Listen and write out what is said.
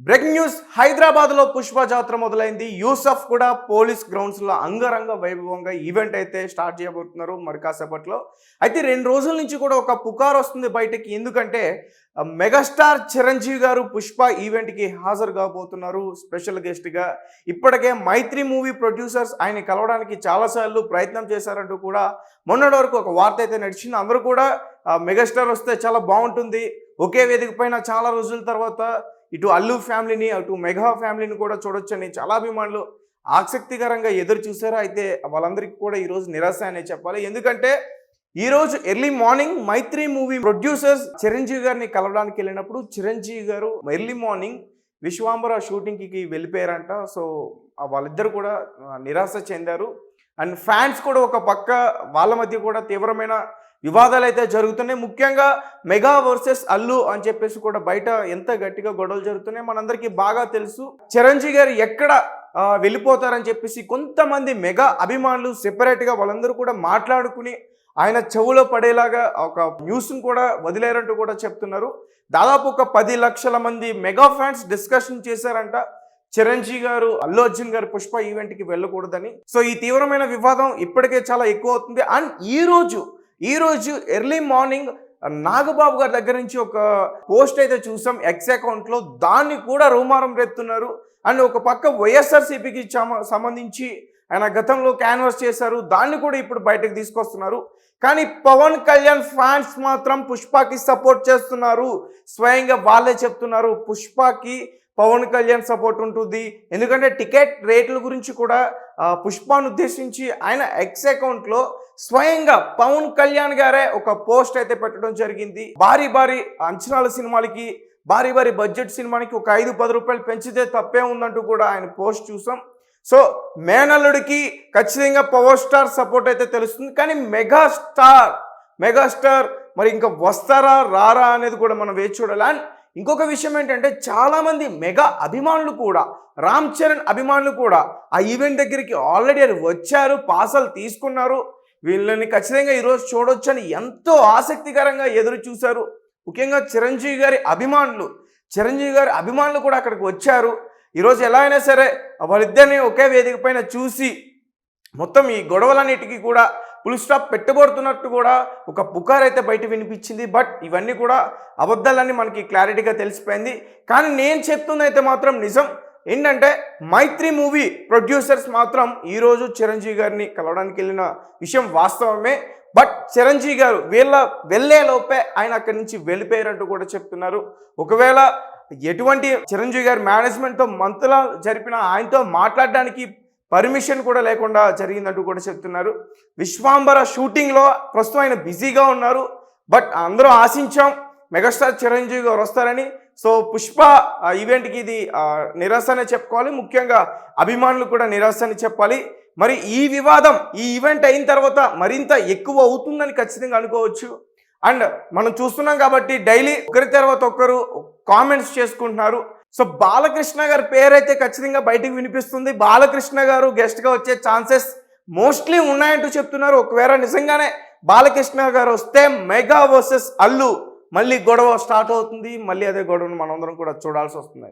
Breaking news Hyderabad లో పుష్ప జాతర మొదలైంది. యూసఫ్ కూడా పోలీస్ గ్రౌండ్స్ లో అంగరంగ వైభవంగా ఈవెంట్ అయితే స్టార్ట్ చేయబోతున్నారు మరి కాసేపట్లో. అయితే 2 రోజుల నుంచి కూడా ఒక పుకార్ వస్తుంది బయటకి. ఎందుకంటే మెగాస్టార్ చిరంజీవి గారు పుష్ప ఈవెంట్ కి హాజరు కాబోతున్నారు స్పెషల్ గెస్ట్ గా. ఇప్పటికే మైత్రి మూవీ ప్రొడ్యూసర్స్ ఆయన కలవడానికి చాలాసార్లు ప్రయత్నం చేశారంటూ కూడా మొన్నటి వరకు ఒక వార్త అయితే నడిచింది. అందరూ కూడా మెగాస్టార్ వస్తే చాలా బాగుంటుంది, ఒకే వేదిక పైన చాలా రోజుల తర్వాత ఇటు అల్లు ఫ్యామిలీని అటు మెగా ఫ్యామిలీని కూడా చూడొచ్చని చాలా అభిమానులు ఆసక్తికరంగా ఎదురు చూశారు. అయితే వాళ్ళందరికీ కూడా ఈరోజు నిరాశ అనే చెప్పాలి. ఎందుకంటే ఈరోజు ఎర్లీ మార్నింగ్ మైత్రి మూవీ ప్రొడ్యూసర్స్ చిరంజీవి గారిని కలవడానికి వెళ్ళినప్పుడు చిరంజీవి గారు ఎర్లీ మార్నింగ్ విశ్వాంబర షూటింగ్కి వెళ్ళిపోయారంట. సో వాళ్ళిద్దరు కూడా నిరాశ చెందారు. అండ్ ఫ్యాన్స్ కూడా ఒక పక్క వాళ్ళ మధ్య కూడా తీవ్రమైన వివాదాలు అయితే జరుగుతున్నాయి. ముఖ్యంగా మెగా వర్సెస్ అల్లు అని చెప్పేసి కూడా బయట ఎంత గట్టిగా గొడవలు జరుగుతున్నాయి మనందరికీ బాగా తెలుసు. చిరంజీవి గారు ఎక్కడ వెళ్ళిపోతారని చెప్పేసి కొంతమంది మెగా అభిమానులు సెపరేట్గా వాళ్ళందరూ కూడా మాట్లాడుకుని ఆయన చెవులో పడేలాగా ఒక న్యూస్ను కూడా వదిలేరంటూ కూడా చెప్తున్నారు. దాదాపు ఒక 10 లక్షల మంది మెగా ఫ్యాన్స్ డిస్కషన్ చేశారంట చిరంజీవి గారు అల్లు అర్జున్ గారు పుష్ప ఈవెంట్కి వెళ్ళకూడదని. సో ఈ తీవ్రమైన వివాదం ఇప్పటికే చాలా ఎక్కువ అవుతుంది. అండ్ ఈరోజు ఎర్లీ మార్నింగ్ నాగబాబు గారి దగ్గర నుంచి ఒక పోస్ట్ అయితే చూసాం ఎక్స్ అకౌంట్లో. దాన్ని కూడా రూమారం రేపుతున్నారు. అండ్ ఒక పక్క వైఎస్ఆర్సీపీకి సంబంధించి ఆయన గతంలో క్యాన్వాస్ చేశారు, దాన్ని కూడా ఇప్పుడు బయటకు తీసుకొస్తున్నారు. కానీ పవన్ కళ్యాణ్ ఫ్యాన్స్ మాత్రం పుష్పకి సపోర్ట్ చేస్తున్నారు. స్వయంగా వాళ్ళే చెప్తున్నారు పుష్పకి పవన్ కళ్యాణ్ సపోర్ట్ ఉంటుంది. ఎందుకంటే టికెట్ రేట్ల గురించి కూడా పుష్పను ఉద్దేశించి ఆయన ఎక్స్ అకౌంట్లో స్వయంగా పవన్ కళ్యాణ్ గారే ఒక పోస్ట్ అయితే పెట్టడం జరిగింది. భారీ అంచనాల సినిమాలకి భారీ బడ్జెట్ సినిమానికి ఒక 5-10 రూపాయలు పెంచితే తప్పే ఉందంటూ కూడా ఆయన పోస్ట్ చూసాం. సో మేనల్లుడికి ఖచ్చితంగా పవర్ స్టార్ సపోర్ట్ అయితే తెలుస్తుంది. కానీ మెగాస్టార్ మరి ఇంకా వస్తారా రారా అనేది కూడా మనం వేచి చూడాలి. అండ్ ఇంకొక విషయం ఏంటంటే చాలామంది మెగా అభిమానులు కూడా రామ్ చరణ్ అభిమానులు కూడా ఆ ఈవెంట్ దగ్గరికి ఆల్రెడీ వచ్చారు, పాసలు తీసుకున్నారు. వీళ్ళని ఖచ్చితంగా ఈరోజు చూడొచ్చని ఎంతో ఆసక్తికరంగా ఎదురు చూశారు. ముఖ్యంగా చిరంజీవి గారి అభిమానులు కూడా అక్కడికి వచ్చారు. ఈరోజు ఎలా అయినా సరే వాళ్ళిద్దరిని ఒకే వేదిక పైన చూసి మొత్తం ఈ గొడవలన్నిటికీ కూడా ఫుల్ స్టాప్ పెట్టబడుతున్నట్టు కూడా ఒక పుకార్ అయితే బయట వినిపించింది. బట్ ఇవన్నీ కూడా అబద్ధాలన్నీ మనకి క్లారిటీగా తెలిసిపోయింది. కానీ నేను చెప్తుంది అయితే మాత్రం నిజం. ఏంటంటే మైత్రి మూవీ ప్రొడ్యూసర్స్ మాత్రం ఈరోజు చిరంజీవి గారిని కలవడానికి వెళ్ళిన విషయం వాస్తవమే. బట్ చిరంజీవి గారు వెళ్ళే లోపే ఆయన అక్కడి నుంచి వెళ్ళిపోయారంటూ కూడా చెప్తున్నారు. ఒకవేళ ఎటువంటి చిరంజీవి గారి మేనేజ్మెంట్తో మంత్రులు జరిపిన ఆయనతో మాట్లాడడానికి పర్మిషన్ కూడా లేకుండా జరిగిందంటూ కూడా చెప్తున్నారు. విశ్వాంబర షూటింగ్లో ప్రస్తుతం ఆయన బిజీగా ఉన్నారు. బట్ అందరూ ఆశించాం మెగాస్టార్ చిరంజీవి గారు వస్తారని. సో పుష్ప ఈవెంట్కి ఇది నిరాశ అనే చెప్పుకోవాలి. ముఖ్యంగా అభిమానులు కూడా నిరాశ అని చెప్పాలి. మరి ఈ వివాదం ఈ ఈవెంట్ అయిన తర్వాత మరింత ఎక్కువ అవుతుందని ఖచ్చితంగా అనుకోవచ్చు. అండ్ మనం చూస్తున్నాం కాబట్టి డైలీ ఒకరి తర్వాత ఒకరు కామెంట్స్ చేసుకుంటున్నారు. సో బాలకృష్ణ గారి పేరైతే ఖచ్చితంగా బయటికి వినిపిస్తుంది. బాలకృష్ణ గారు గెస్ట్గా వచ్చే ఛాన్సెస్ మోస్ట్లీ ఉన్నాయంటూ చెప్తున్నారు. ఒకవేళ నిజంగానే బాలకృష్ణ గారు వస్తే మెగా వర్సెస్ అల్లు మళ్ళీ గొడవ స్టార్ట్ అవుతుంది. మళ్ళీ అదే గొడవను మనందరం కూడా చూడాల్సి వస్తుంది.